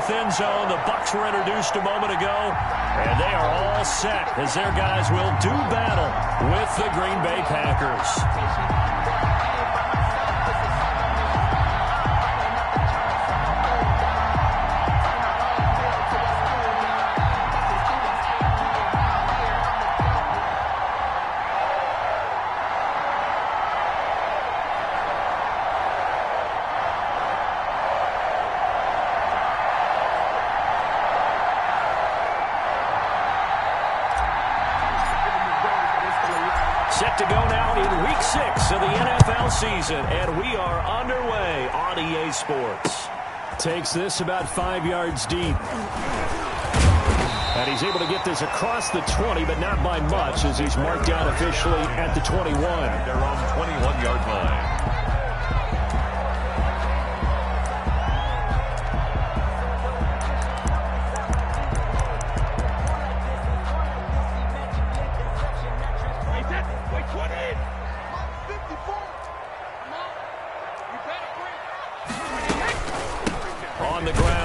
north end zone. The Bucs were introduced a moment ago, and they are all set as their guys will do battle with the Green Bay Packers. Set to go now in Week 6 of the NFL season, and we are underway on EA Sports. Takes this about 5 yards deep. And he's able to get this across the 20, but not by much, as he's marked down officially at the 21. They're on the 21-yard line.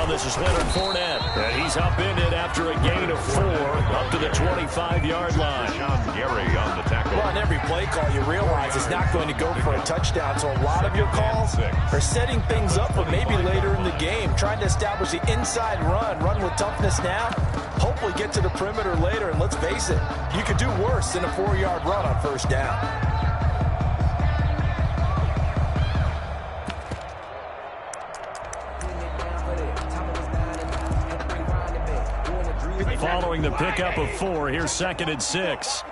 This is Leonard Fournette, and he's upended after a gain of 4 up to the 25-yard line. Sean Gary on the tackle. Well, on every play call, you realize it's not going to go for a touchdown, so a lot of your calls are setting things up for maybe later in the game, trying to establish the inside run with toughness now, hopefully get to the perimeter later, and let's face it, you could do worse than a 4-yard run on first down. Following the pickup of 4, here's 2nd and 6.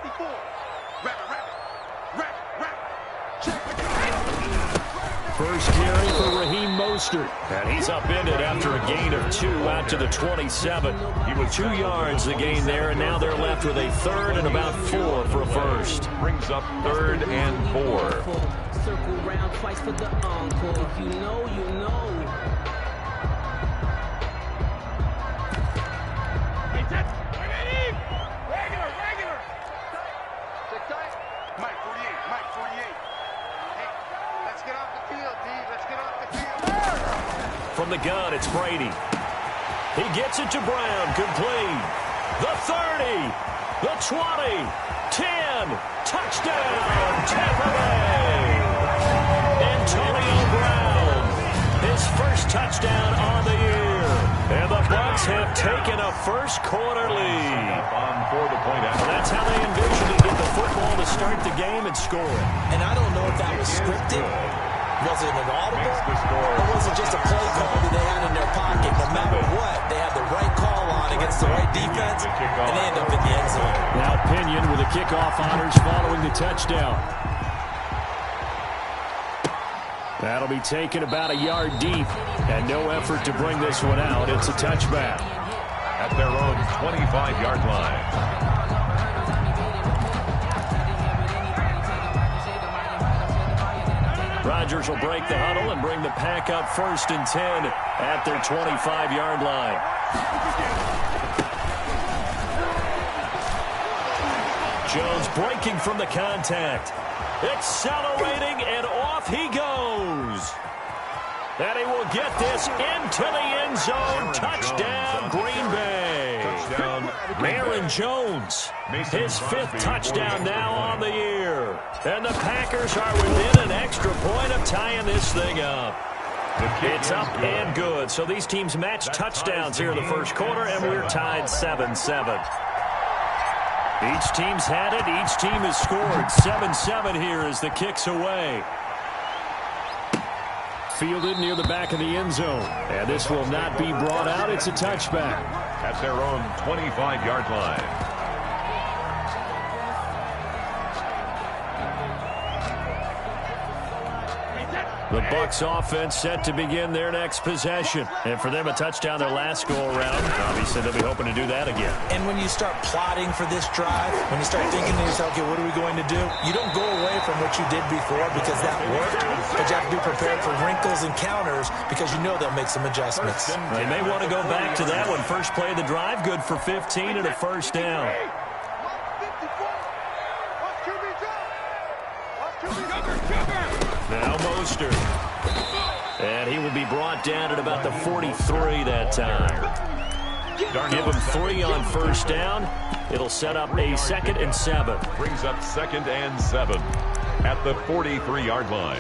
First carry for Raheem Mostert, and he's upended after a gain of 2 out to the 27. He was 2 yards the gain there, and now they're left with a 3rd and about 4 for a first. Brings up 3rd and 4. Circle round twice for the encore. If you know, you know. From the gun, it's Brady. He gets it to Brown, complete. The 30, the 20, 10, touchdown, Tampa Bay. Antonio Brown, his first touchdown on the year. And the Bucs have taken a first-quarter lead. That's how they envisioned to get the football to start the game and score it. And I don't know if that was scripted. Was it an audible, or was it just a play call that they had in their pocket? No matter what, they had the right call on against the right defense, and they end up in the end zone. Now Pinion with the kickoff honors following the touchdown. That'll be taken about a yard deep, and no effort to bring this one out. It's a touchback. At their own 25-yard line. Rodgers will break the huddle and bring the pack up 1st and 10 at their 25-yard line. Jones breaking from the contact. Accelerating, and off he goes. And he will get this into the end zone. Touchdown, Green Bay. Touchdown, Aaron Jones, his 5th touchdown now on the year. And the Packers are within an extra point of tying this thing up. It's up and good. So these teams match touchdowns here in the first quarter, and we're tied 7-7. Each team's had it. Each team has scored. 7-7 here as the kick's away. Fielded near the back of the end zone. And this will not be brought out. It's a touchback. At their own 25-yard line. The Bucs offense set to begin their next possession. And for them, a touchdown their last go-around. Obviously, they'll be hoping to do that again. And when you start plotting for this drive, when you start thinking to yourself, okay, what are we going to do? You don't go away from what you did before because that worked. But you have to be prepared for wrinkles and counters because you know they'll make some adjustments. They may want to go back to that one. First play of the drive, good for 15 and a first down. Now Mostert. And he will be brought brought down at about the 43 that time. Give him 3 on first down. It'll set up a 2nd and 7. Brings up 2nd and 7 at the 43-yard line.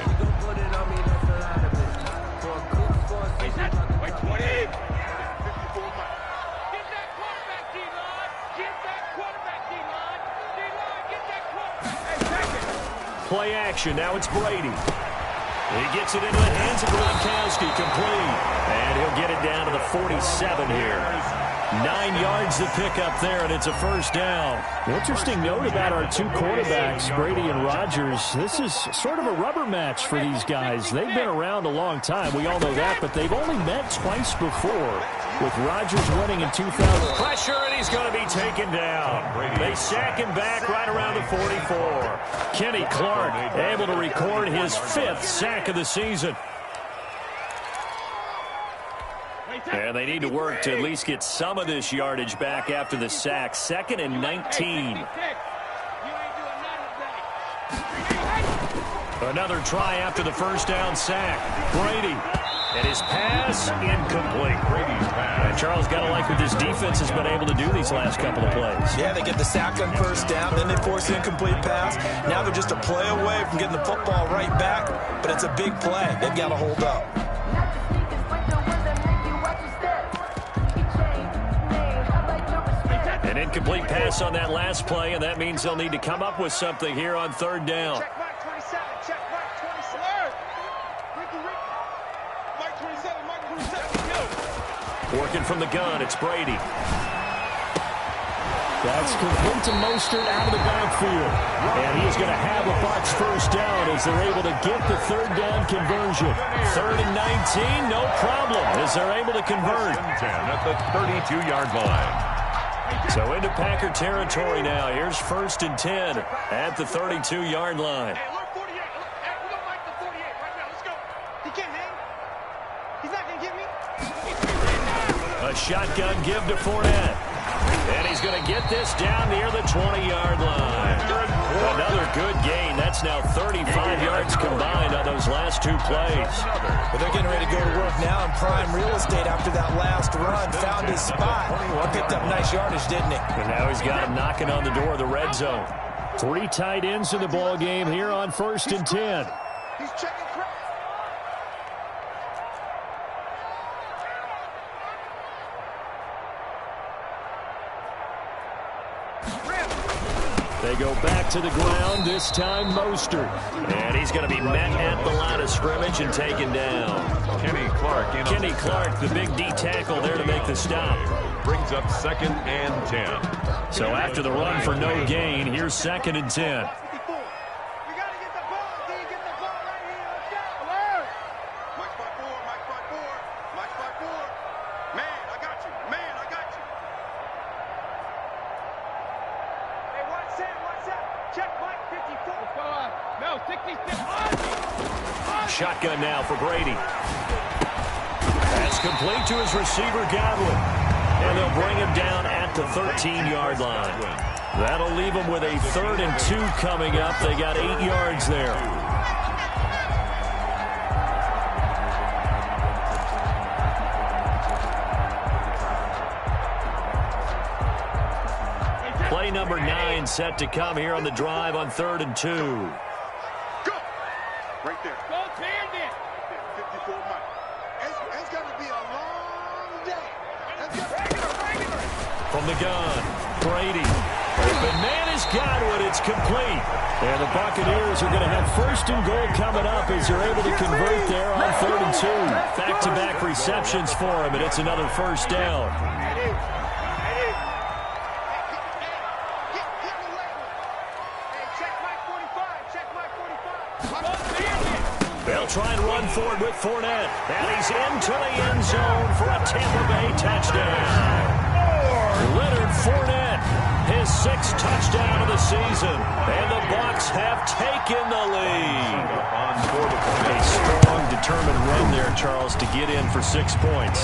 Play action. Now it's Brady. He gets it into the hands of Gronkowski, complete. And he'll get it down to the 47 here. 9 yards to pick up there, and it's a first down. Interesting note about our two quarterbacks, Brady and Rodgers. This is sort of a rubber match for these guys. They've been around a long time. We all know that, but they've only met twice before, with Rodgers winning in 2000. Pressure, and he's going to be taken down. They sack him back right around the 44. Kenny Clark able to record his 5th sack of the season. And they need to work to at least get some of this yardage back after the sack. 2nd and 19. Another try after the first down sack. Brady. And his pass incomplete. Brady's pass. And Charles, got to like what this defense has been able to do these last couple of plays. Yeah, they get the sack on first down, then they force the incomplete pass. Now they're just a play away from getting the football right back, but it's a big play. They've got to hold up. An incomplete pass on that last play, and that means they'll need to come up with something here on 3rd down. Check Mike 27. Check Mike 27. Mike 27. Mike 27. Working from the gun, it's Brady. That's complete to Mostert out of the backfield. And he's going to have a box first down as they're able to get the 3rd down conversion. 3rd and 19, no problem, as they're able to convert. 10 at the 32-yard line. So into Packer territory now. Here's 1st and 10 at the 32-yard line. Hey, look, 48. Hey, we don't like the 48 right now. Let's go. He can't hang. He's not going to get me. A shotgun give to Fournette. And he's going to get this down near the 20-yard line. Another good gain. That's now 35 yards combined on those last 2 plays. But they're getting ready to go to work now in prime real estate after that last run. Found his spot and picked up nice yardage, didn't he? And now he's got him knocking on the door of the red zone. 3 tight ends in the ball game here on 1st and 10. He's checking crap. They go back to the ground, this time Mostert. And he's going to be met at the line of scrimmage and taken down. Kenny Clark, the big D tackle there to make the stop. Brings up 2nd and 10. So after the run for no gain, here's 2nd and 10. We got to get the ball. D, get the ball right here. Let's go. Alert. Mike 5-4. Mike 5-4. Mike 5-4. Man, I got you. Man, I got you. Hey, what's that? Check Mike 54. No, 66. Shotgun now for Brady. That's complete to his receiver, Godwin. And they'll bring him down at the 13-yard line. That'll leave him with a 3rd and 2 coming up. They got 8 yards there. Play number 9 set to come here on the drive on 3rd and 2. Go. Right there. Go, Bandit. 54 Mike. It's going to be a long day. Regular. From the gun, Brady. Open man is Godwin. It's complete. And the Buccaneers are going to have 1st and goal coming up as they're able to convert there on 3rd and 2. Back-to-back receptions for him, and it's another first down. They'll try and run forward with Fournette. And he's into the end zone for a Tampa Bay touchdown. Leonard Fournette, his 6th touchdown of the season. And the Bucs have taken the lead. A strong, determined run there, Charles, to get in for 6 points.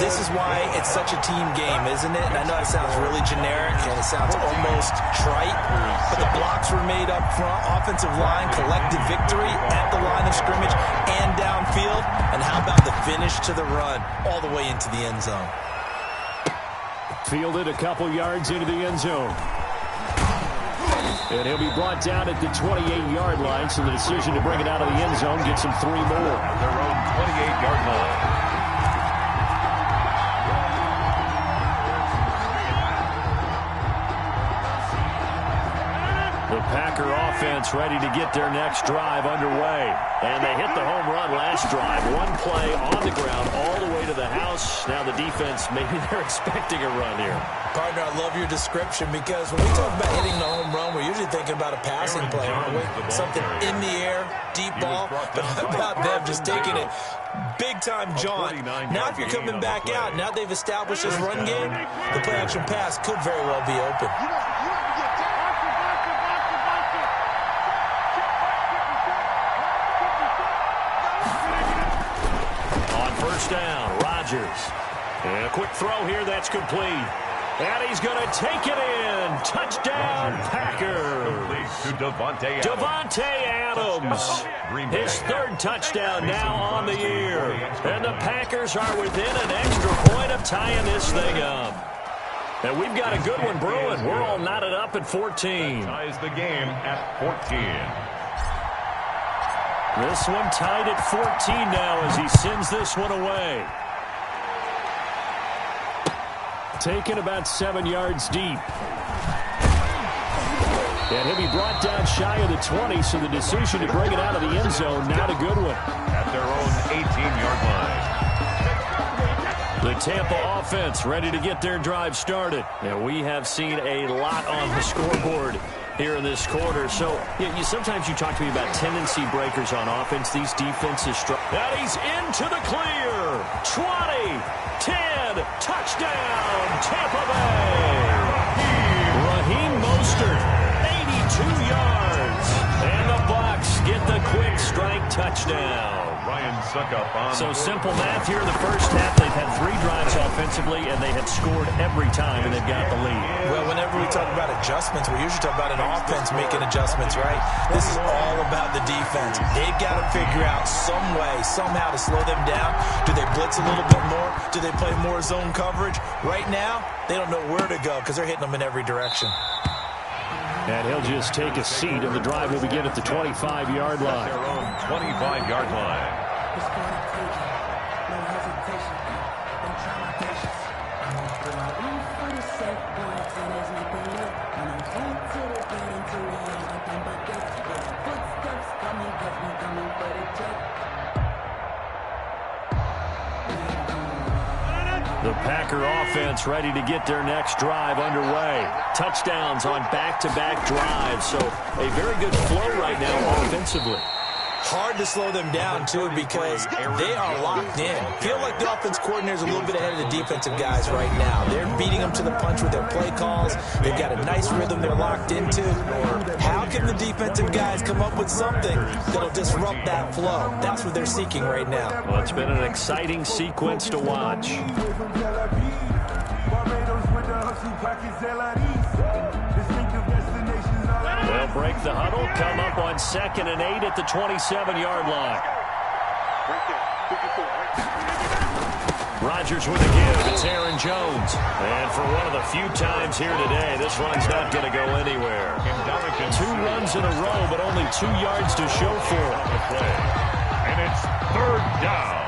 This is why it's such a team game, isn't it? And I know it sounds really generic and it sounds almost trite, but the blocks were made up front, offensive line, collective victory at the line of scrimmage and downfield. And how about the finish to the run all the way into the end zone? Fielded a couple yards into the end zone. And he'll be brought down at the 28-yard line, so the decision to bring it out of the end zone gets him 3 more. Their own 28-yard line. The Packer offense ready to get their next drive underway. And they hit the home run last drive. 1 play on the ground all the way to the house. Now the defense, maybe they're expecting a run here. Partner, I love your description because when we talk about hitting the home run, we're usually thinking about a passing play, aren't we? Something in the air, deep ball. But how about them just taking it big-time jaunt? Now if you're coming back out, now they've established this run game, the play-action pass could very well be open. Down, Rodgers. And a quick throw here, that's complete. And he's going to take it in. Touchdown, Packers. To Davante Adams. His 3rd touchdown now on the year. And the Packers are within an extra point of tying this thing up. And we've got a good one brewing. We're all knotted up at 14. Ties the game at 14. This one tied at 14 now as he sends this one away. Taken about 7 yards deep. And he'll be brought down shy of the 20, so the decision to bring it out of the end zone, not a good one. At their own 18-yard line. The Tampa offense ready to get their drive started. And we have seen a lot on the scoreboard here in this quarter. So sometimes you talk to me about tendency breakers on offense. These defenses struggle. And he's into the clear. 20, 10, touchdown, Tampa Bay. Raheem Mostert, 82 yards. And the Bucs get the quick strike touchdown. Ryan Suckup on. So simple math here in the first half. They've had 3 drives offensively, and they have scored every time, and they've got the lead. Well, whenever we talk about adjustments, we usually talk about an offense making adjustments, right? This is all about the defense. They've got to figure out some way, somehow to slow them down. Do they blitz a little bit more? Do they play more zone coverage? Right now, they don't know where to go because they're hitting them in every direction. And he'll just take a seat, and the drive will begin at the 25-yard line. Their own 25-yard line. The Packer offense ready to get their next drive underway. Touchdowns on back-to-back drives, so a very good flow right now offensively. Hard to slow them down, too, because they are locked in. Feel like the offense coordinator is a little bit ahead of the defensive guys right now. They're beating them to the punch with their play calls. They've got a nice rhythm they're locked into. How can the defensive guys come up with something that'll disrupt that flow? That's what they're seeking right now. Well, it's been an exciting sequence to watch. They'll break the huddle, come up on 2nd and 8 at the 27-yard line. Rodgers with a give. It's Aaron Jones. And for one of the few times here today, this run's not going to go anywhere. 2 runs in a row, but only 2 yards to show for it. And it's 3rd down.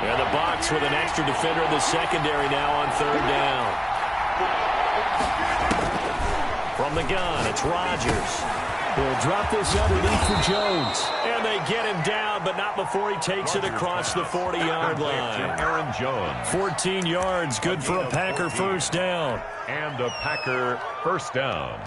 And the Bucs with an extra defender in the secondary now on 3rd down. From the gun, it's Rodgers. They'll drop this underneath for Jones. And they get him down, but not before he takes it across the 40-yard line. Aaron Jones. 14 yards, good for a Packer first down. And a Packer first down.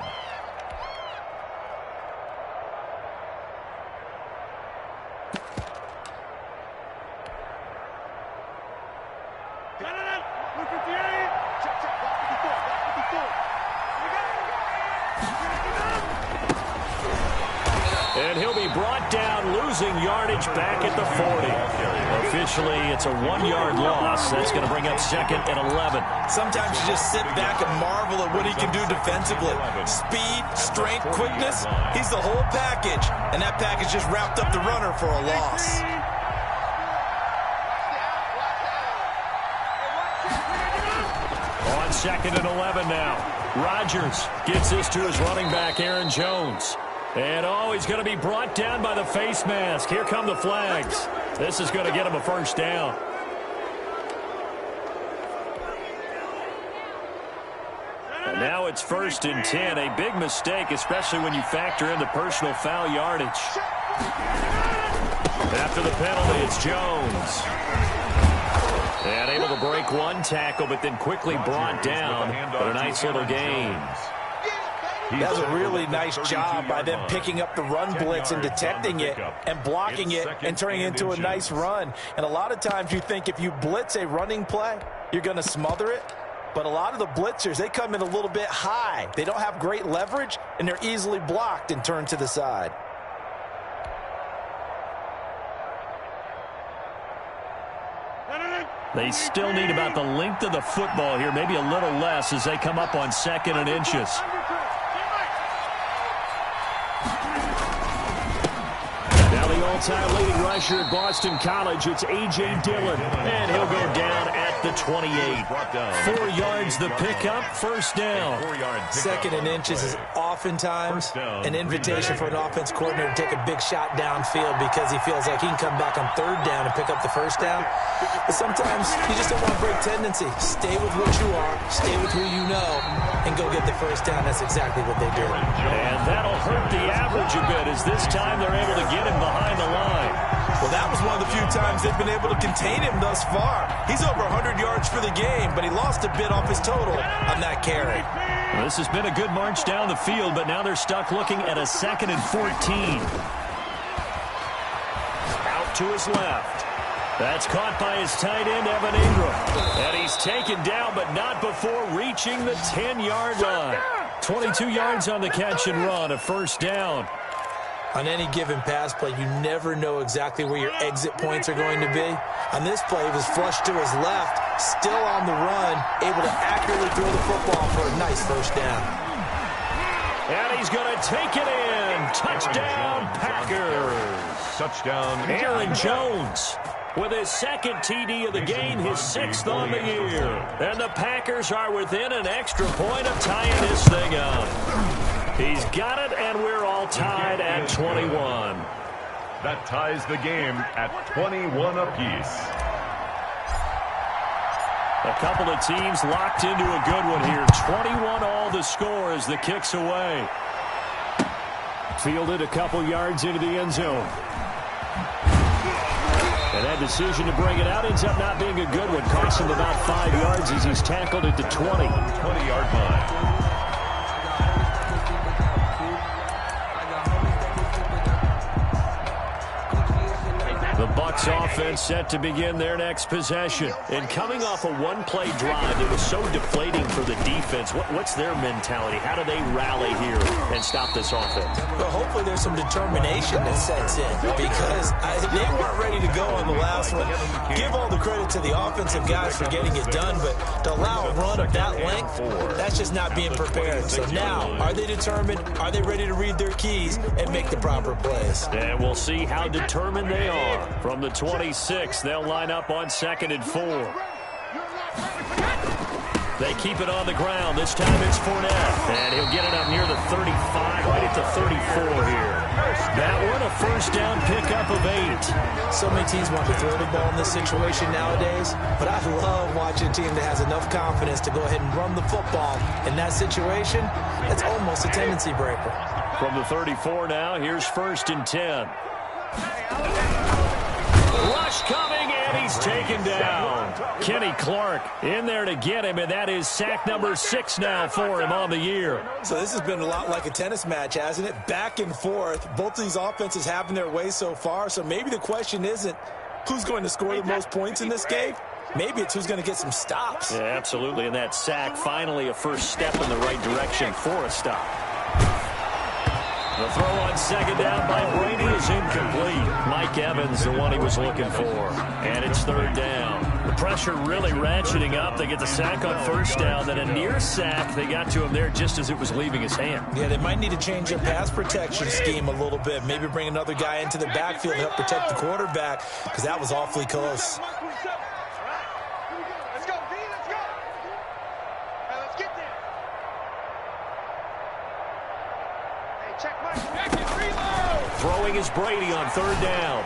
And he'll be brought down, losing yardage back at the 40. Officially, it's a 1-yard loss. That's going to bring up 2nd and 11. Sometimes you just sit back and marvel at what he can do defensively. Speed, strength, quickness. He's the whole package. And that package just wrapped up the runner for a loss. On 2nd and 11 now. Rodgers gets this to his running back, Aaron Jones. And, he's going to be brought down by the face mask. Here come the flags. This is going to get him a first down. And now it's 1st and 10. A big mistake, especially when you factor in the personal foul yardage. After the penalty, it's Jones. And able to break one tackle, but then quickly brought down. But a nice little gain. That was a really nice job by them picking up the run blitz and detecting it and blocking it and turning it into a nice run. And a lot of times you think if you blitz a running play, you're going to smother it. But a lot of the blitzers, they come in a little bit high. They don't have great leverage, and they're easily blocked and turned to the side. They still need about the length of the football here, maybe a little less as they come up on 2nd and inches. Now the all-time leading rusher at Boston College, it's A.J. Dillon, and he'll go down at the 28. 4 yards the pickup, first down. 2nd and inches is oftentimes an invitation for an offense coordinator to take a big shot downfield because he feels like he can come back on 3rd down and pick up the first down. But sometimes you just don't want to break tendency. Stay with what you are, stay with who you know, and go get the first down. That's exactly what they did. And that'll hurt the average a bit as this time they're able to get him behind the line. Well, that was one of the few times they've been able to contain him thus far. He's over 100 yards for the game, but he lost a bit off his total on that carry. Well, this has been a good march down the field, but now they're stuck looking at a 2nd and 14. Out to his left. That's caught by his tight end, Evan Ingram. And he's taken down, but not before reaching the 10-yard line. 22 yards on the catch and run, a first down. On any given pass play, you never know exactly where your exit points are going to be. On this play, he was flushed to his left, still on the run, able to accurately throw the football for a nice first down. And he's going to take it in. Touchdown, Packers. Touchdown, Aaron Jones with his 2nd TD of the game, his 6th on the year. And the Packers are within an extra point of tying this thing up. He's got it, and we're all tied at 21. That ties the game at 21 apiece. A couple of teams locked into a good one here. 21 all the score as the kick's away. Fielded a couple yards into the end zone. And that decision to bring it out ends up not being a good one. Costs him about 5 yards as he's tackled at the 20. 20-yard line. The Bucs offense set to begin their next possession. And coming off a one-play drive that was so deflating for the defense, what's their mentality? How do they rally here and stop this offense? Well, hopefully there's some determination that sets in because they weren't ready to go on the last one. Give all the credit to the offensive guys for getting it done, but to allow a run of that length, that's just not being prepared. So now, are they determined? Are they ready to read their keys and make the proper plays? And we'll see how determined they are. From the 26, they'll line up on 2nd and 4. They keep it on the ground. This time it's Fournette. And he'll get it up near the 35, right at the 34 here. That one, a first down pickup of 8. So many teams want to throw the ball in this situation nowadays, but I love watching a team that has enough confidence to go ahead and run the football. In that situation, that's almost a tendency breaker. From the 34 now, here's 1st and 10. Rush coming, and he's taken down. Kenny Clark in there to get him, and that is sack number 6 now for him on the year. So this has been a lot like a tennis match, hasn't it? Back and forth. Both of these offenses having their way so far, so maybe the question isn't who's going to score the most points in this game. Maybe it's who's going to get some stops. Yeah, absolutely, and that sack finally a first step in the right direction for a stop. The throw on second down by Brady is incomplete. Mike Evans, the one he was looking for. And it's third down. The pressure really ratcheting up. They get the sack on first down. Then a near sack. They got to him there just as it was leaving his hand. Yeah, they might need to change their pass protection scheme a little bit. Maybe bring another guy into the backfield to help protect the quarterback, because that was awfully close. Let's go, D, let's go. Hey, let's get there. Hey, check my reload. Throwing is Brady on third down.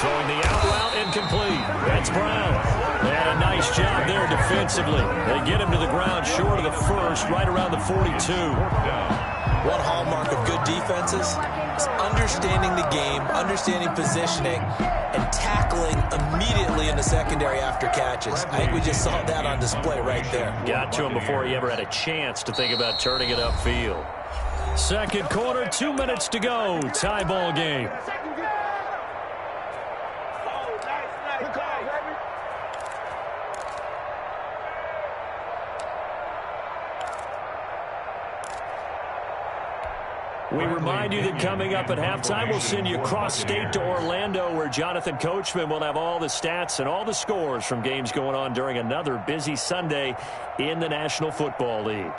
Throwing the out route incomplete. That's Brown. And a nice job there defensively. They get him to the ground short of the first, right around the 42. One hallmark of good defenses is understanding the game, understanding positioning, and tackling immediately in the secondary after catches. I think we just saw that on display right there. Got to him before he ever had a chance to think about turning it upfield. Second quarter, 2 minutes to go. Tie ball game. We remind you that coming up at halftime, we'll send you across state to Orlando, where Jonathan Coachman will have all the stats and all the scores from games going on during another busy Sunday in the National Football League.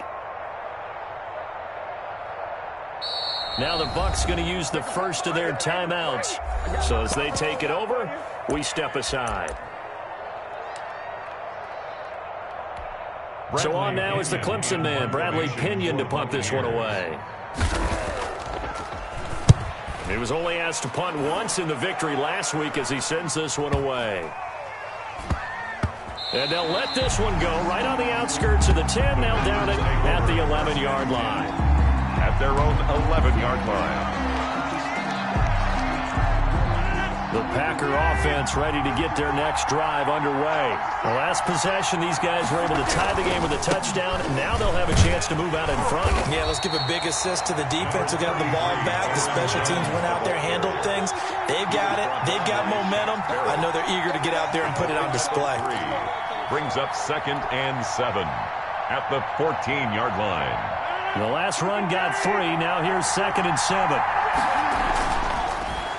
Now the Bucs going to use the first of their timeouts. So as they take it over, we step aside. So on now is the Clemson man, Bradley Pinion, to punt this one away. He was only asked to punt once in the victory last week as he sends this one away. And they'll let this one go right on the outskirts of the 10. Now down it at the 11-yard line. At their own 11-yard line. The Packer offense ready to get their next drive underway. The last possession, these guys were able to tie the game with a touchdown, and now they'll have a chance to move out in front. Yeah, let's give a big assist to the defense who got the ball back. The special teams went out there, handled things. They've got it. They've got momentum. I know they're eager to get out there and put it on display. Brings up 2nd and 7 at the 14-yard line. The last run got 3. Now here's 2nd and 7.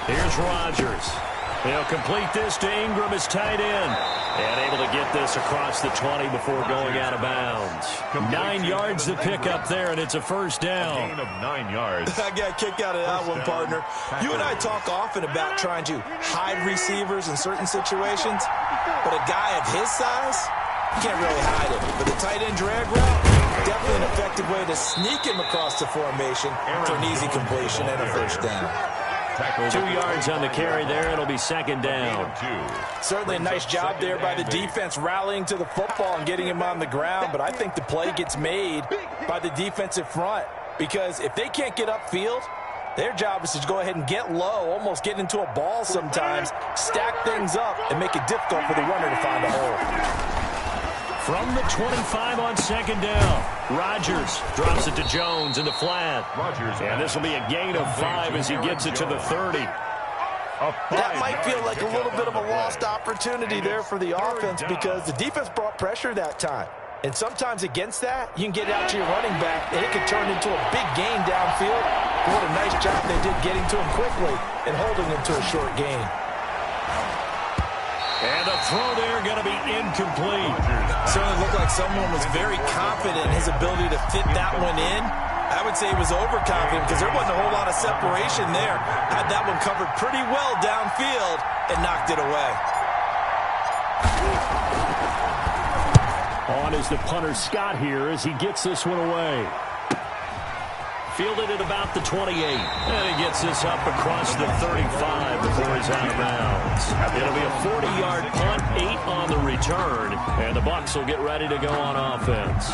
Here's Rodgers. He'll complete this to Ingram as tight end. And able to get this across the 20 before going out of bounds. 9 yards to pick up there, and it's a first down. A gain of 9 yards. I got a kick out of that one, partner. You and I talk often about trying to hide receivers in certain situations, but a guy of his size, you can't really hide him. But the tight end drag route, definitely an effective way to sneak him across the formation for an easy completion and a first down. 2 yards on the carry there. It'll be 2nd down. Certainly a nice job there by the defense rallying to the football and getting him on the ground, but I think the play gets made by the defensive front, because if they can't get upfield, their job is to go ahead and get low, almost get into a ball sometimes, stack things up, and make it difficult for the runner to find a hole. From the 25 on 2nd down, Rodgers drops it to Jones in the flat. And this will be a gain of 5 as he gets it to the 30. That might feel like a little bit of a lost opportunity there for the offense, because the defense brought pressure that time. And sometimes against that, you can get out to your running back, and it could turn into a big gain downfield. What a nice job they did getting to him quickly and holding him to a short gain. And the throw there going to be incomplete. Certainly looked like someone was very confident in his ability to fit that one in. I would say he was overconfident, because there wasn't a whole lot of separation there. Had that one covered pretty well downfield and knocked it away. On is the punter Scott here as he gets this one away. Fielded at about the 28. And he gets this up across the 35 before he's out of bounds. It'll be a 40-yard punt, 8 on the return. And the Bucs will get ready to go on offense.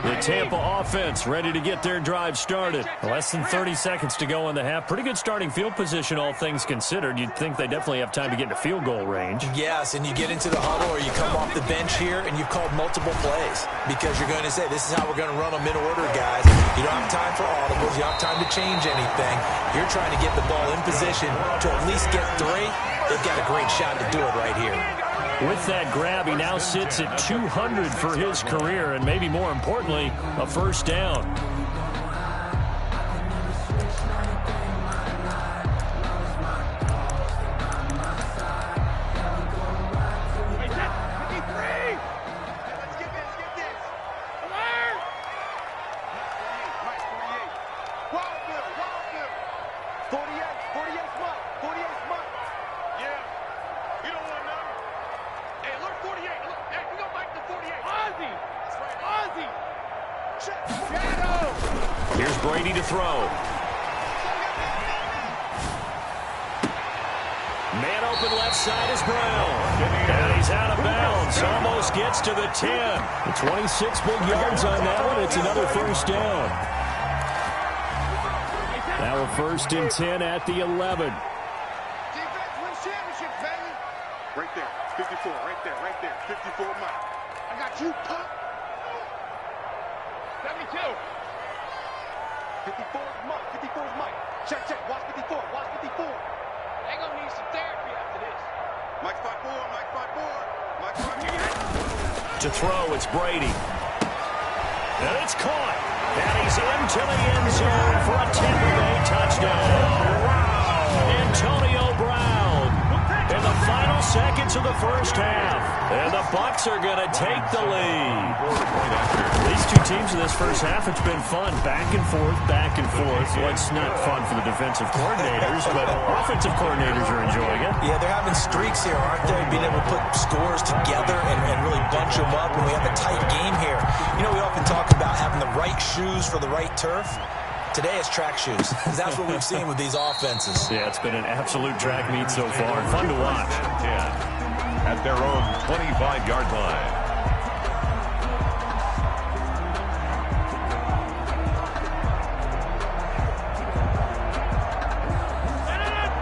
The Tampa offense ready to get their drive started. Less than 30 seconds to go in the half. Pretty good starting field position, all things considered. You'd think they definitely have time to get into field goal range. Yes, and you get into the huddle or you come off the bench here and you've called multiple plays, because you're going to say, this is how we're going to run them in order, guys. You don't have time for audibles. You don't have time to change anything. You're trying to get the ball in position to at least get 3. They've got a great shot to do it right here. With that grab, he now sits at 200 for his career, and maybe more importantly, a first down. Here's Brady to throw. Man open left side is Brown. And he's out of bounds. Almost gets to the 10. 26 big yards on that one. It's another first down. Now a 1st and 10 at the 11. Defense wins championships, baby. Right there. 54. Right there. Right there. 54 Mike. I got you, punk. 72. 54 is Mike. 54 is Mike. Check, check. Watch 54. Watch 54. They gonna need some therapy after this. Mike 5-4. Mike 5-4. Mike 5-4. To throw, it's Brady. And it's caught. And he's into the end zone for a Tampa Bay touchdown. Antonio Brown in the final seconds of the first half. And the Bucs are going to take the lead. These two teams in this first half, it's been fun. Back and forth, back and forth. Well, it's not fun for the defensive coordinators, but offensive coordinators are enjoying it. Yeah, they're having streaks here, aren't they? Being able to put scores together and really bunch them up, and we have a tight game here. You know, we often talk about having the right shoes for the right turf. Today it's track shoes. That's what we've seen with these offenses. Yeah, it's been an absolute track meet so far. Fun to watch. 10 at their own 25-yard line.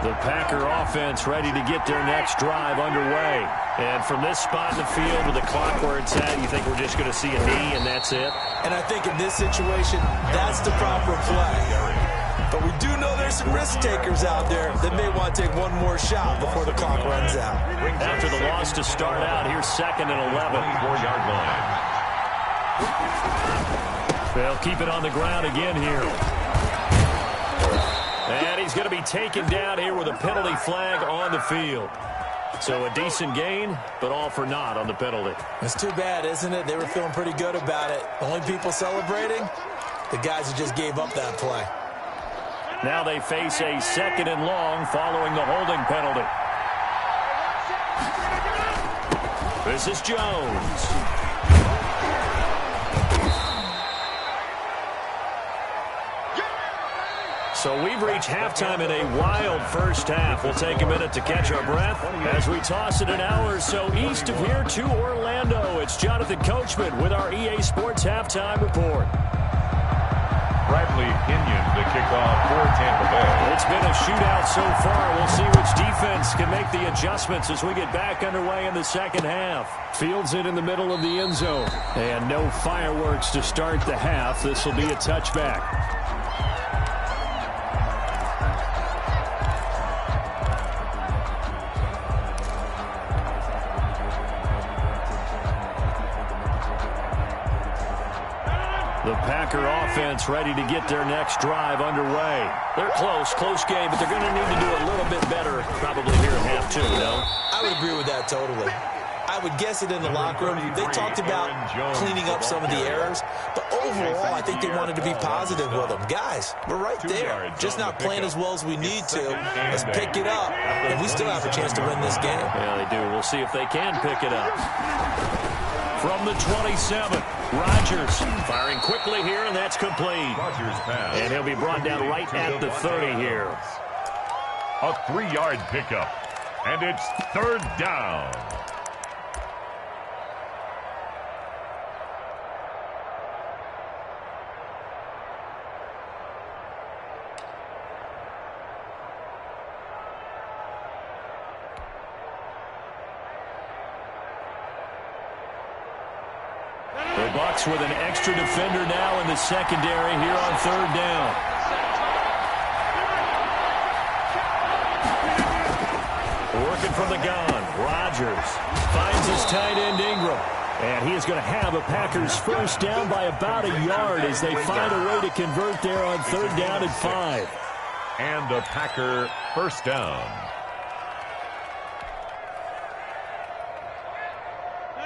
The Packer offense ready to get their next drive underway. And from this spot in the field with the clock where it's at, you think we're just going to see a knee and that's it? And I think in this situation, that's the proper play. But we do know there's some risk takers out there that may want to take one more shot before the clock runs out. After the loss to start out, here's 2nd and 11. 4-yard line. They'll keep it on the ground again here. And he's going to be taken down here with a penalty flag on the field. So a decent gain, but all for naught on the penalty. It's too bad, isn't it? They were feeling pretty good about it. Only people celebrating, the guys who just gave up that play. Now they face a 2nd and long following the holding penalty. This is Jones. So we've reached halftime in a wild first half. We'll take a minute to catch our breath as we toss it an hour or so east of here to Orlando. It's Jonathan Coachman with our EA Sports Halftime Report. Bradley Pinion to kick off for Tampa Bay. It's been a shootout so far. We'll see which defense can make the adjustments as we get back underway in the second half. Fields it in the middle of the end zone. And no fireworks to start the half. This will be a touchback. The Packer offense ready to get their next drive underway. They're close game, but they're going to need to do a little bit better probably here in half two, no? I would agree with that totally. I would guess it in the locker room. They talked about cleaning up some of the errors, but overall, I think they wanted to be positive with them. Guys, we're right there. Just not playing as well as we need to. Let's pick it up, and we still have a chance to win this game. Yeah, they do. We'll see if they can pick it up. From the 27, Rodgers firing quickly here, and that's complete. And he'll be brought down right at the 30 here. A 3-yard pickup, and it's 3rd down. The Bucs with an extra defender now in the secondary here on 3rd down. Working from the gun, Rodgers finds his tight end Ingram. And he is going to have a Packers first down by about a yard as they find a way to convert there on 3rd down and 5. And a Packer first down.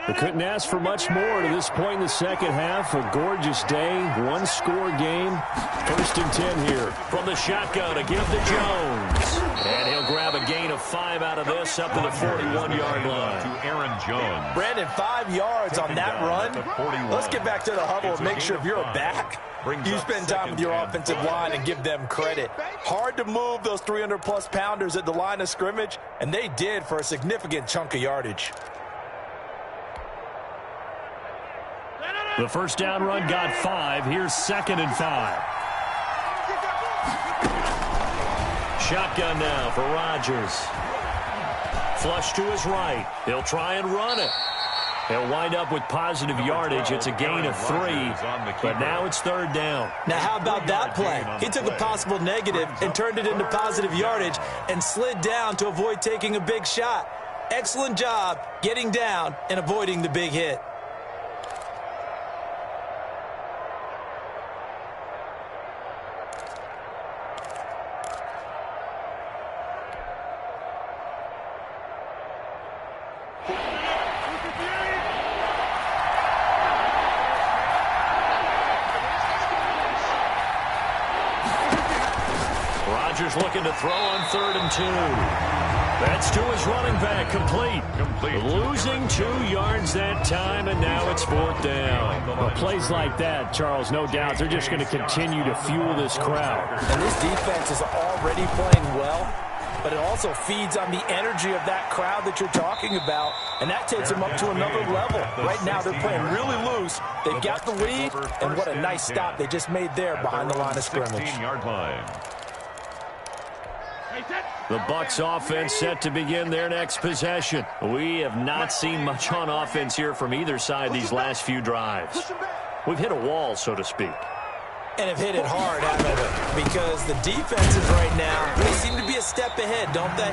We couldn't ask for much more to this point in the second half. A gorgeous day, one-score game. 1st and 10 here. From the shotgun, a give to Jones. And he'll grab a gain of 5 out of this up to the 41-yard line. To Aaron Jones. Brandon, 5 yards on that run. Let's get back to the huddle and make sure if you're a back, you spend time with your offensive line and give them credit. Hard to move those 300-plus pounders at the line of scrimmage, and they did for a significant chunk of yardage. The first down run got 5. Here's 2nd and 5. Shotgun now for Rodgers. Flush to his right. He'll try and run it. He'll wind up with positive yardage. It's a gain of 3, but now it's 3rd down. Now, how about that play? He took a possible negative and turned it into positive yardage and slid down to avoid taking a big shot. Excellent job getting down and avoiding the big hit. Rodgers looking to throw on 3rd and 2. That's to his running back, complete. Losing 2 yards that time, and now it's 4th down. Well, plays like that, Charles, no doubt, they're just going to continue to fuel this crowd. And this defense is already playing well, but it also feeds on the energy of that crowd that you're talking about, and that takes them up to another level. Right now, they're playing really loose. They've got the lead, and what a nice stop they just made there behind the line of scrimmage. 16-yard line. The Bucs offense set to begin their next possession. We have not seen much on offense here from either side these last few drives. We've hit a wall, so to speak. And have hit it hard, haven't we? Because the defenses right now, they seem to be a step ahead, don't they?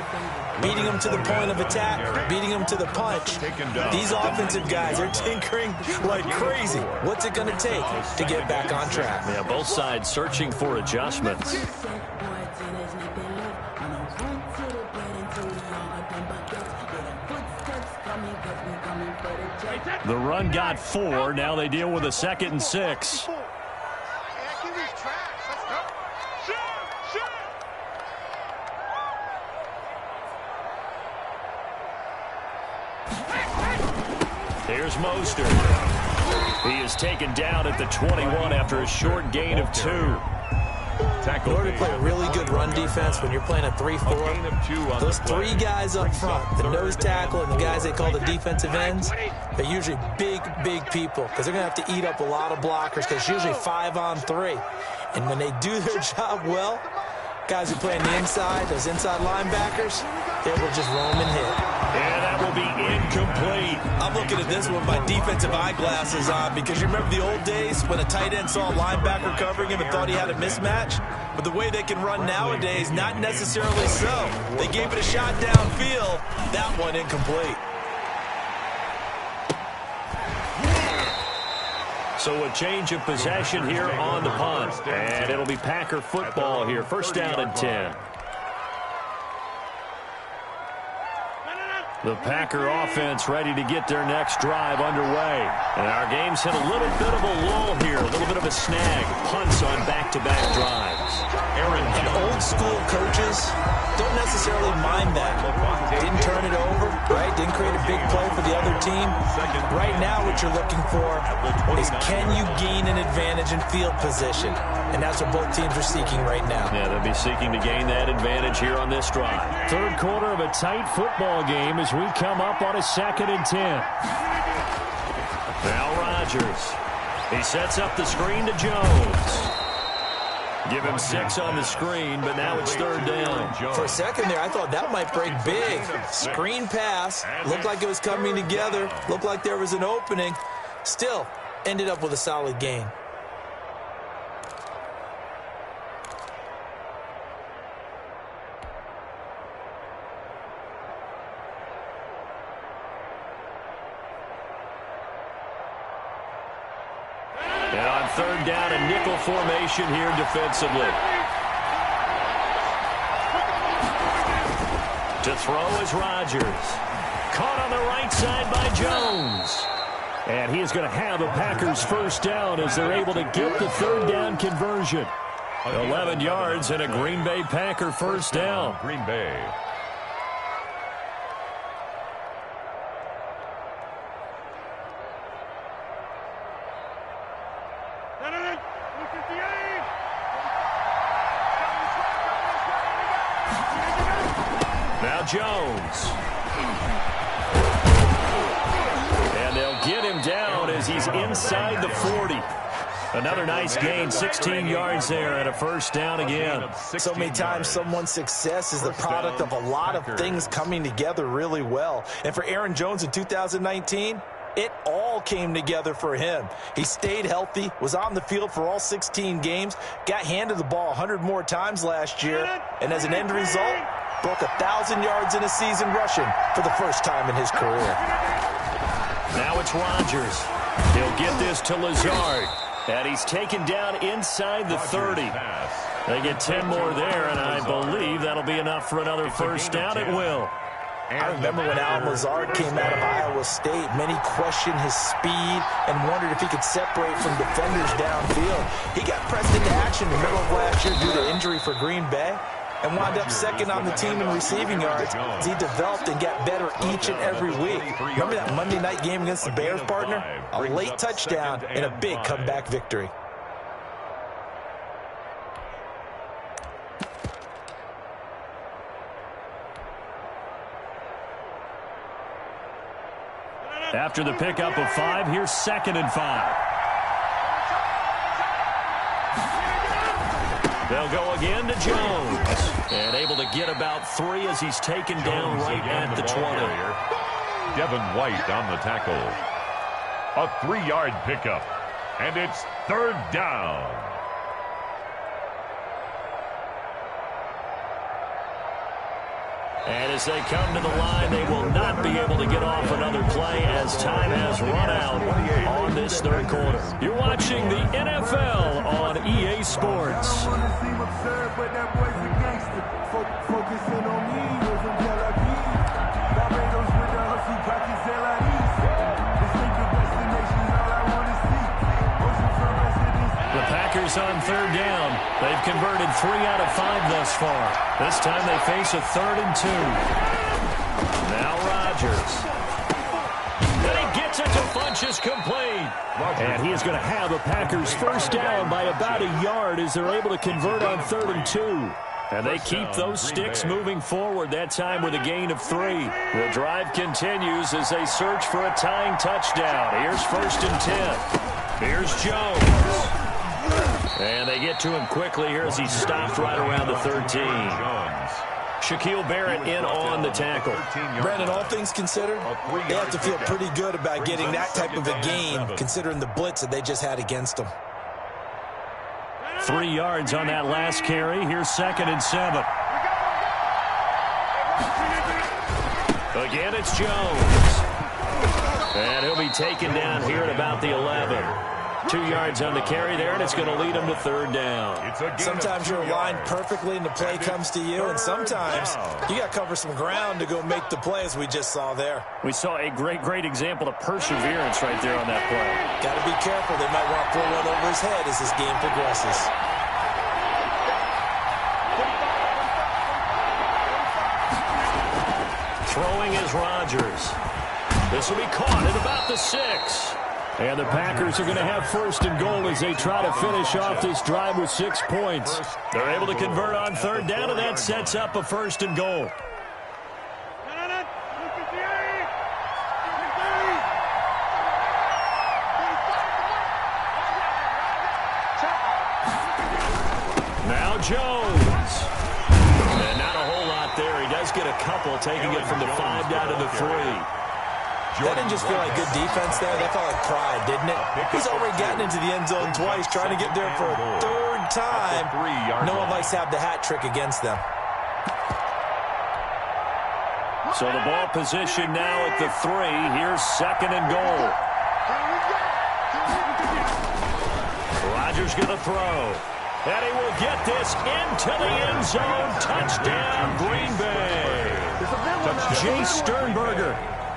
Beating them to the point of attack, beating them to the punch. These offensive guys are tinkering like crazy. What's it going to take to get back on track? Yeah, both sides searching for adjustments. The run got 4. Now they deal with a 2nd and 6. Here's Mostert. He is taken down at the 21 after a short gain of 2. In order to play a really good run defense when you're playing a 3-4, those 3 guys up front, the nose tackle and the guys they call the defensive ends, they're usually big people because they're going to have to eat up a lot of blockers because it's usually 5-on-3. And when they do their job well, guys who play on the inside, those inside linebackers, they will just roam and hit. And that will be incomplete. I'm looking at this with my defensive eyeglasses on because you remember the old days when a tight end saw a linebacker covering him and thought he had a mismatch? But the way they can run nowadays, not necessarily so. They gave it a shot downfield. That one incomplete. So a change of possession here on the punt. And it'll be Packer football here. First down and 10. The Packer offense ready to get their next drive underway. And our game's hit a little bit of a lull here, a little bit of a snag. Punts on back-to-back drives. And old-school coaches don't necessarily mind that. Didn't turn it over, right? Didn't create a big play for the other team. Right now what you're looking for is can you gain an advantage in field position? And that's what both teams are seeking right now. Yeah, they'll be seeking to gain that advantage here on this drive. 3rd quarter of a tight football game as we come up on a 2nd and 10. Now Rodgers. He sets up the screen to Jones. Give him 6 on the screen, but now it's 3rd down. For a second there, I thought that might break big. Screen pass. Looked like it was coming together. Looked like there was an opening. Still, ended up with a solid gain. And on 3rd down, a nickel formation here defensively. To throw is Rodgers. Caught on the right side by Jones. And he is going to have a Packers first down as they're able to get the 3rd down conversion. 11 yards and a Green Bay Packer first down. Green Bay. Now Jones. And they'll get him down as he's inside the 40. Another nice gain, 16 yards there and a first down again. So many times someone's success is the product of a lot of things coming together really well. And for Aaron Jones in 2019, it all came together for him. He stayed healthy, was on the field for all 16 games, got handed the ball 100 more times last year, and as an end result, broke 1,000 yards in a season rushing for the first time in his career. Now it's Rodgers. He'll get this to Lazard. And he's taken down inside the 30. They get 10 more there, and I believe that'll be enough for another first down. It will. I remember when Allen Lazard came out of Iowa State, many questioned his speed and wondered if he could separate from defenders downfield. He got pressed into action in the middle of last year due to injury for Green Bay and wound up second on the team in receiving yards as he developed and got better each and every week. Remember that Monday night game against the Bears, partner? A late touchdown and a big comeback victory. After the pickup of 5, here's 2nd and 5. They'll go again to Jones. And able to get about 3 as he's taken down right at the 20. Devin White on the tackle. A 3-yard pickup. And it's 3rd down. And as they come to the line, they will not be able to get off another play as time has run out on this 3rd quarter. You're watching the NFL on EA Sports. The Packers on 3rd down. They've converted 3 out of 5 thus far. This time they face a 3rd and 2. Now Rodgers. And he gets it to Funchess complete. And he is going to have a Packers first down by about a yard as they're able to convert on 3rd and 2. And they keep those sticks moving forward, that time with a gain of 3. The drive continues as they search for a tying touchdown. Here's 1st and 10. Here's Jones. And they get to him quickly here as he stopped right around the 13. Shaquille Barrett in on the tackle. Brandon, all things considered, they have to feel pretty good about getting that type of a gain, considering the blitz that they just had against them. 3 yards on that last carry. Here's 2nd and 7. Again, it's Jones. And he'll be taken down here at about the 11. 2 yards on the carry there, and it's going to lead him to 3rd down. Sometimes you're aligned perfectly and the play comes to you, and sometimes you got to cover some ground to go make the play, as we just saw there. We saw a great example of perseverance right there on that play. Got to be careful. They might want to throw one over his head as this game progresses. Throwing is Rodgers. This will be caught at about the 6. And the Packers are going to have 1st and goal as they try to finish off this drive with 6 points. They're able to convert on 3rd down, and that sets up a 1st and goal. Now Jones. And not a whole lot there. He does get a couple, taking it from the 5 down to the 3. That didn't just feel like good defense there. That felt like pride, didn't it? He's already gotten into the end zone twice, trying to get there for a 3rd time. No one likes to have the hat trick against them. So the ball position now at the 3. Here's 2nd and goal. Rodgers going to throw. And he will get this into the end zone. Touchdown, Green Bay. Jay Sternberger.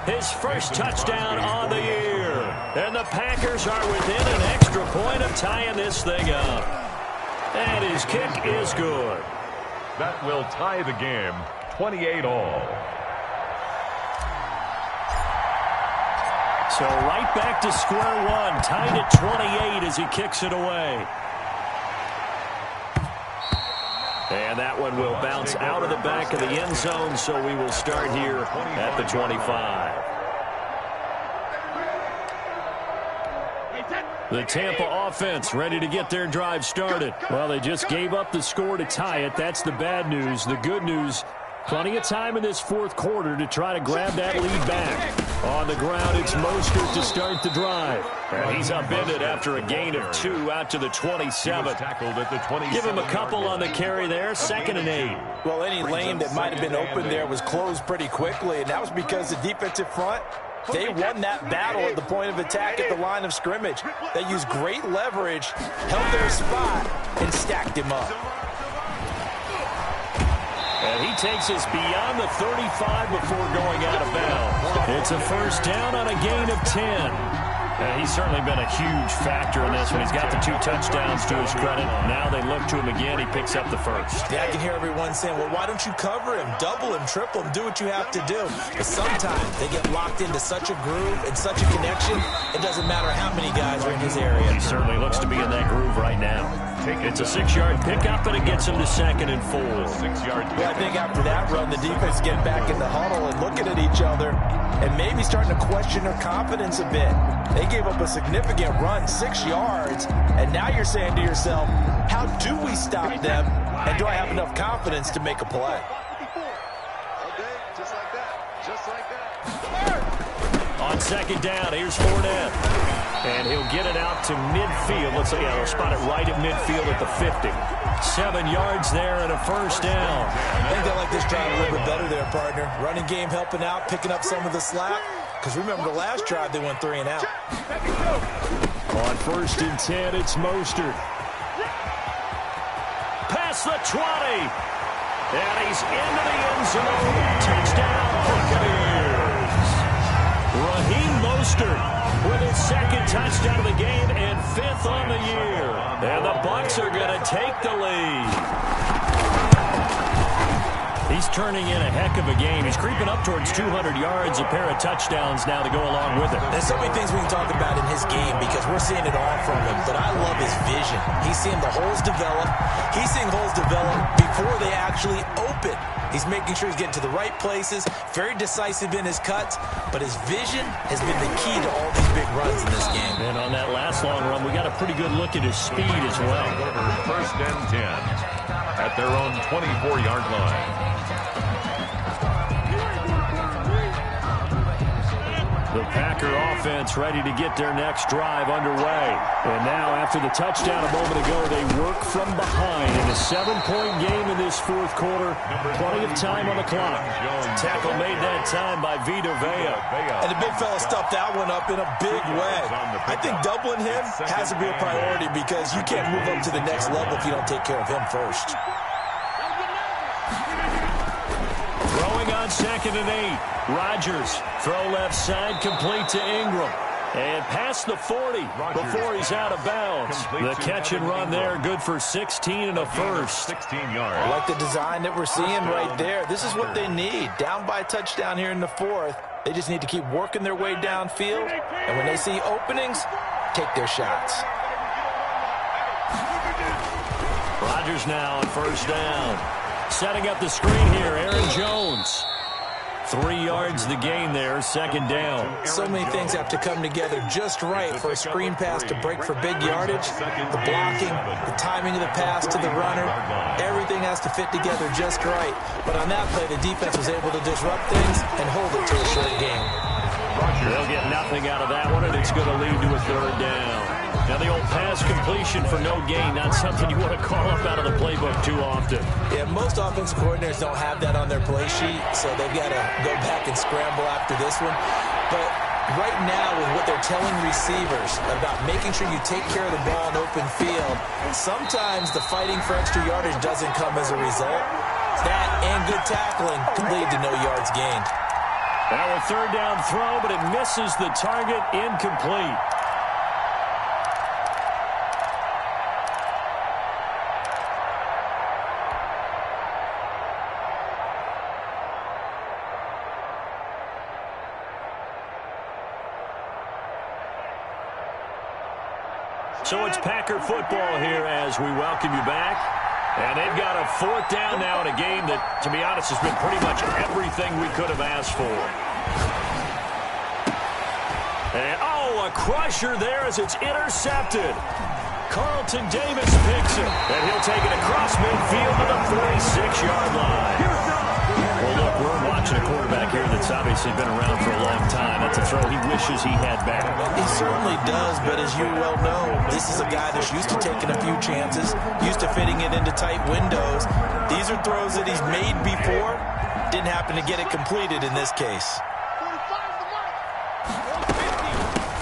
His first touchdown on the year. And the Packers are within an extra point of tying this thing up. And his kick is good. That will tie the game, 28-all. So right back to square one, tied at 28 as he kicks it away. And that one will bounce out of the back of the end zone, so we will start here at the 25. The Tampa offense ready to get their drive started. Well, they just gave up the score to tie it. That's the bad news. The good news, plenty of time in this fourth quarter to try to grab that lead back. On the ground, it's Mostert to start the drive. And he's upended after a gain of 2 out to the 27. Give him a couple on the carry there, 2nd and 8. Well, any lane that might have been open there was closed pretty quickly, and that was because the defensive front, they won that battle at the point of attack at the line of scrimmage. They used great leverage, held their spot, and stacked him up. And he takes us beyond the 35 before going out of bounds. It's a first down on a gain of 10. He's certainly been a huge factor in this one. He's got the 2 touchdowns to his credit. Now they look to him again. He picks up the first. Yeah, I can hear everyone saying, well, why don't you cover him, double him, triple him, do what you have to do. But sometimes they get locked into such a groove and such a connection, it doesn't matter how many guys are in his area. He certainly looks to be in that groove right now. It's a 6-yard pickup, and it gets him to 2nd and 4. Well, I think after that run, the defense get back in the huddle and looking at each other and maybe starting to question their confidence a bit. They gave up a significant run, 6 yards, and now you're saying to yourself, how do we stop them, and do I have enough confidence to make a play? On 2nd down, here's Fournette. And he'll get it out to midfield. Looks like they'll spot it right at midfield at the 50. 7 yards there and a first down. I think they like this drive a little bit better there, partner. Running game helping out, picking up some of the slack. Because remember the last drive, they went 3 and out. On 1st and 10, it's Mostert. Past the 20. And he's into the end zone. Touchdown, Buccaneers. Raheem Mostert with his 2nd touchdown of the game and 5th on the year. And the Bucs are going to take the lead. He's turning in a heck of a game. He's creeping up towards 200 yards, a pair of touchdowns now to go along with it. There's so many things we can talk about in his game because we're seeing it all from him, but I love his vision. He's seeing the holes develop. He's seeing holes develop before they actually open. He's making sure he's getting to the right places, very decisive in his cuts, but his vision has been the key to all these big runs in this game. And on that last long run, we got a pretty good look at his speed as well. 1st and 10 at their own 24-yard line. The Packer offense ready to get their next drive underway. And now, after the touchdown a moment ago, they work from behind in a 7-point game in this fourth quarter. Plenty of time on the clock. Tackle made that time by Vita Vea. And the big fella stuffed that one up in a big way. I think doubling him has to be a priority because you can't move up to the next level if you don't take care of him first. Throwing on 2nd and 8. Rodgers, throw left side, complete to Ingram. And past the 40 before he's out of bounds. The catch and run there, good for 16 and a first. 16 yards. I like the design that we're seeing right there. This is what they need. Down by a touchdown here in the 4th. They just need to keep working their way downfield. And when they see openings, take their shots. Rodgers now on 1st down. Setting up the screen here, Aaron Jones. 3 yards the gain there, 2nd down. So many things have to come together just right for a screen pass to break for big yardage. The blocking, the timing of the pass to the runner, everything has to fit together just right. But on that play, the defense was able to disrupt things and hold it to a short game. They'll get nothing out of that one, and it's going to lead to a 3rd down. Now, the old pass completion for no gain, not something you want to call up out of the playbook too often. Yeah, most offensive coordinators don't have that on their play sheet, so they've got to go back and scramble after this one. But right now, with what they're telling receivers about making sure you take care of the ball in open field, sometimes the fighting for extra yardage doesn't come as a result. That and good tackling can lead to no yards gained. Now a 3rd down throw, but it misses the target, incomplete. So it's Packer football here as we welcome you back. And they've got a 4th down now in a game that, to be honest, has been pretty much everything we could have asked for. And, a crusher there as it's intercepted. Carlton Davis picks it. And he'll take it across midfield to the 46-yard line. Well, look, we're watching a quarterback here that's obviously been around for a long time. That's a throw he wishes he had back. He certainly does, but as you well know, this is a guy that's used to taking a few chances, used to fitting it into tight windows. These are throws that he's made before. Didn't happen to get it completed in this case.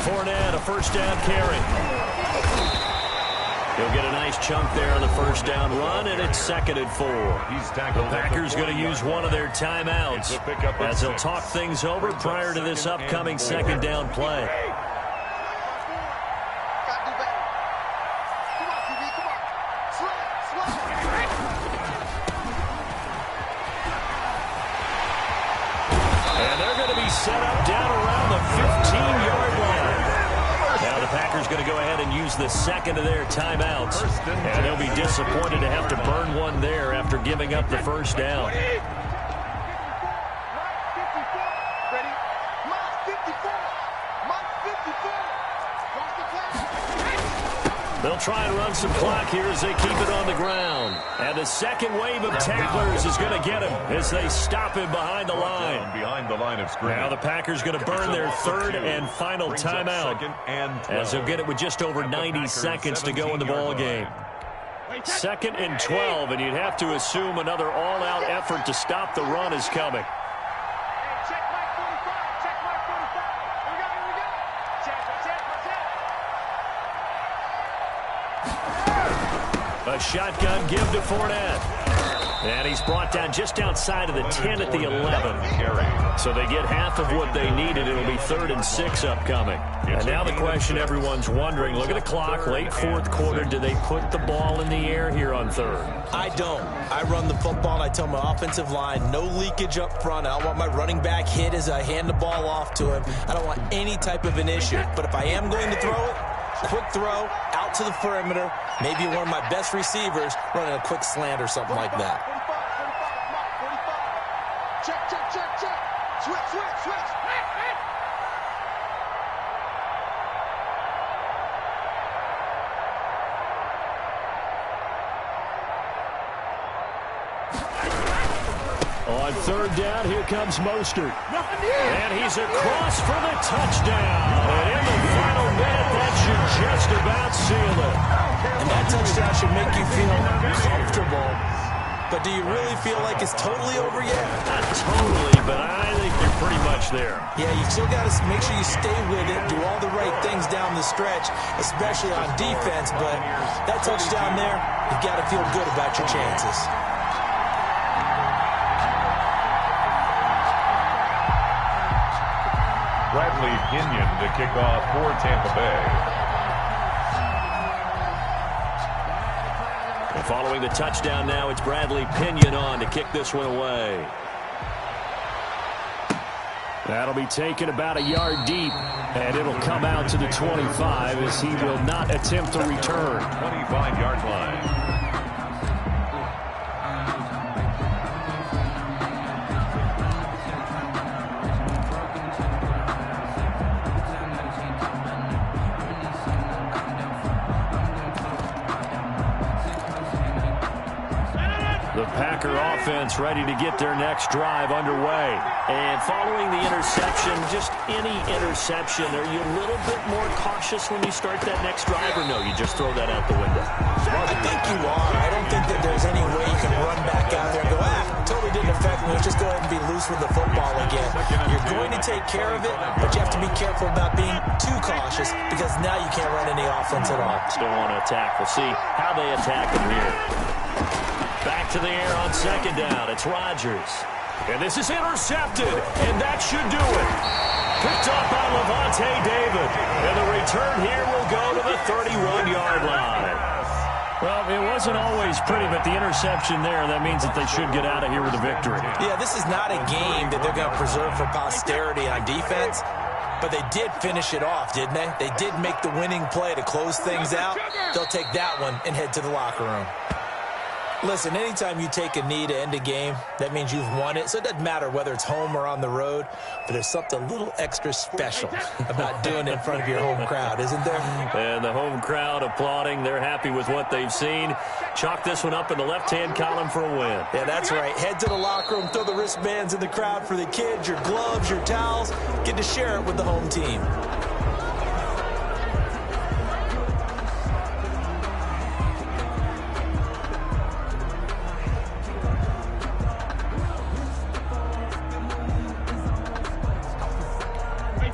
Fournette, a first down carry. He'll get a nice chunk there on the first down run, and it's 2nd and 4. The Packers going to use one of their timeouts as they'll talk things over prior to this upcoming 2nd down play. And they're going to be set up down around the 15-yard line. Now the Packers going to go ahead and use the 2nd of their timeouts. And they'll be disappointed to have to burn one there after giving up the first down. They'll try and run some clock here as they keep it on the ground. And the second wave of tacklers is going to get him as they stop him behind the line. Behind the line of scrimmage. Now the Packers going to burn their 3rd and final timeout as they'll get it with just over 90 seconds to go in the ball game. 2nd and 12, and you'd have to assume another all-out effort to stop the run is coming. A shotgun give to Fournette. And he's brought down just outside of the 10 at the 11. So they get half of what they needed. It'll be 3rd and 6 upcoming. And now the question everyone's wondering, look at the clock, late 4th quarter. Do they put the ball in the air here on 3rd? I don't. I run the football, and I tell my offensive line, no leakage up front. I don't want my running back hit as I hand the ball off to him. I don't want any type of an issue. But if I am going to throw it, quick throw, out to the perimeter, maybe one of my best receivers running a quick slant or something like that. Check, check, check, check. Switch, switch, switch. On 3rd down, here comes Mostert. And he's across for the touchdown. And in the final minute, that should just about seal it. And that touchdown should make you feel comfortable. But do you really feel like it's totally over yet? Not totally, but I think you're pretty much there. Yeah, you still got to make sure you stay with it, do all the right things down the stretch, especially on defense. But that touchdown there, you've got to feel good about your chances. Bradley Pinion to kick off for Tampa Bay. And following the touchdown now, it's Bradley Pinion on to kick this one away. That'll be taken about a yard deep, and it'll come out to the 25 as he will not attempt to return. 25-yard line. The Packer offense ready to get their next drive underway. And following the interception, just any interception, are you a little bit more cautious when you start that next drive, or no, you just throw that out the window? I think you are. I don't think that there's any way you can run back out there and go, totally didn't affect me. Let's just go ahead and be loose with the football again. You're going to take care of it, but you have to be careful about being too cautious because now you can't run any offense at all. Still want to attack. We'll see how they attack him here. Back to the air on 2nd down. It's Rodgers. And this is intercepted, and that should do it. Picked up by Levante David. And the return here will go to the 31-yard line. Well, it wasn't always pretty, but the interception there, that means that they should get out of here with a victory. Yeah, this is not a game that they're going to preserve for posterity on defense. But they did finish it off, didn't they? They did make the winning play to close things out. They'll take that one and head to the locker room. Listen, anytime you take a knee to end a game, that means you've won it. So it doesn't matter whether it's home or on the road, but there's something a little extra special about doing it in front of your home crowd, isn't there? And the home crowd applauding. They're happy with what they've seen. Chalk this one up in the left-hand column for a win. Yeah, that's right. Head to the locker room, throw the wristbands in the crowd for the kids, your gloves, your towels. Get to share it with the home team.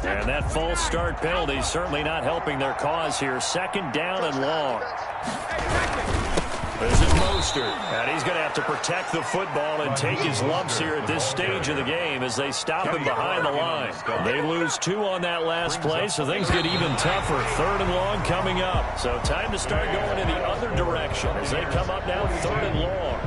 And that false start penalty certainly not helping their cause here. Second down and long. This is Mostert, and he's going to have to protect the football and take his lumps here at this stage of the game as they stop him behind the line. They lose 2 on that last play, so things get even tougher. Third and long coming up. So time to start going in the other direction as they come up now third and long.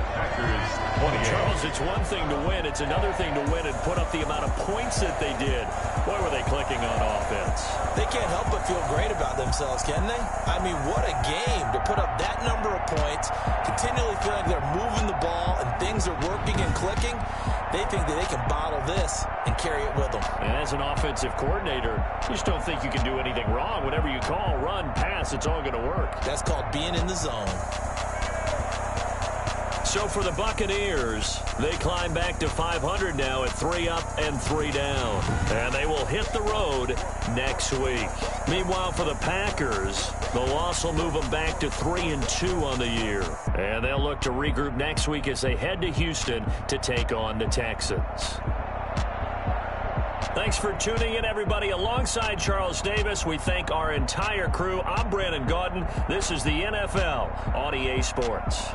Charles, it's one thing to win. It's another thing to win and put up the amount of points that they did. Boy, were they clicking on offense. They can't help but feel great about themselves, can they? I mean, what a game to put up that number of points, continually feel like they're moving the ball and things are working and clicking. They think that they can bottle this and carry it with them. And as an offensive coordinator, you just don't think you can do anything wrong. Whatever you call, run, pass, it's all going to work. That's called being in the zone. So for the Buccaneers, they climb back to 500 now at 3 up and 3 down. And they will hit the road next week. Meanwhile, for the Packers, the loss will move them back to 3-2 on the year. And they'll look to regroup next week as they head to Houston to take on the Texans. Thanks for tuning in, everybody. Alongside Charles Davis, we thank our entire crew. I'm Brandon Gaudin. This is the NFL on EA Sports.